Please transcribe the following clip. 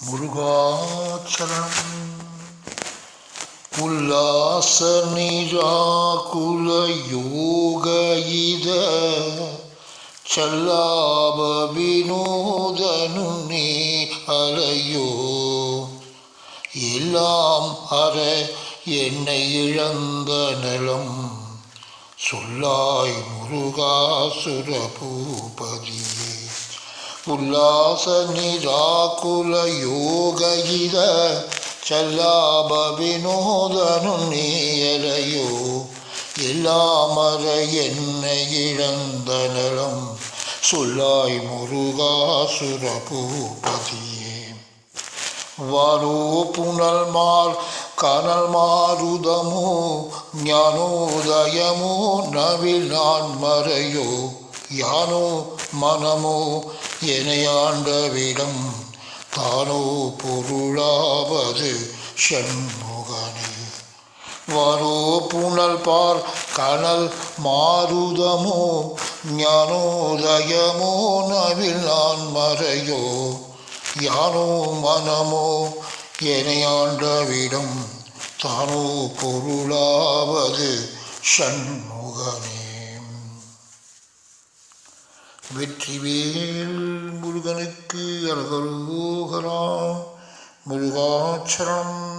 முருகாச்சரணம். உல்லாச நிராகுல யோக இத சல்லாப வினோதனு நீ அலையோ. எல்லாம் அற என்னை இழந்த நலம் சொல்லாய் முருகாசுர பூபதியே. உல்லாச நிராகுல யோக இத சல்லாப வினோதனு நீயலையோ. எல்லாமற என்னை இழந்த நலம் சொல்லாய் முருகாசுர பூபதியே. வாரோ புனல் மால் கனல் மாருதமோ ஞானோதயமோ நவில் நான் மறையோ. யானோ மனமோ எனையாண்டவிடம் தானோ பொருளாவது ஷண்முகனே. வாரோ புனல் பார் கனல் மாருதமோ ஞானோதயமோ நவில் நான் மறையோ. யானோ மனமோ எனையாண்டவிடம் தானோ பொருளாவது ஷண்முகனே. வெற்றிவேல் முருகனுக்கு அரகரோகரா. முருகாச்சரணம்.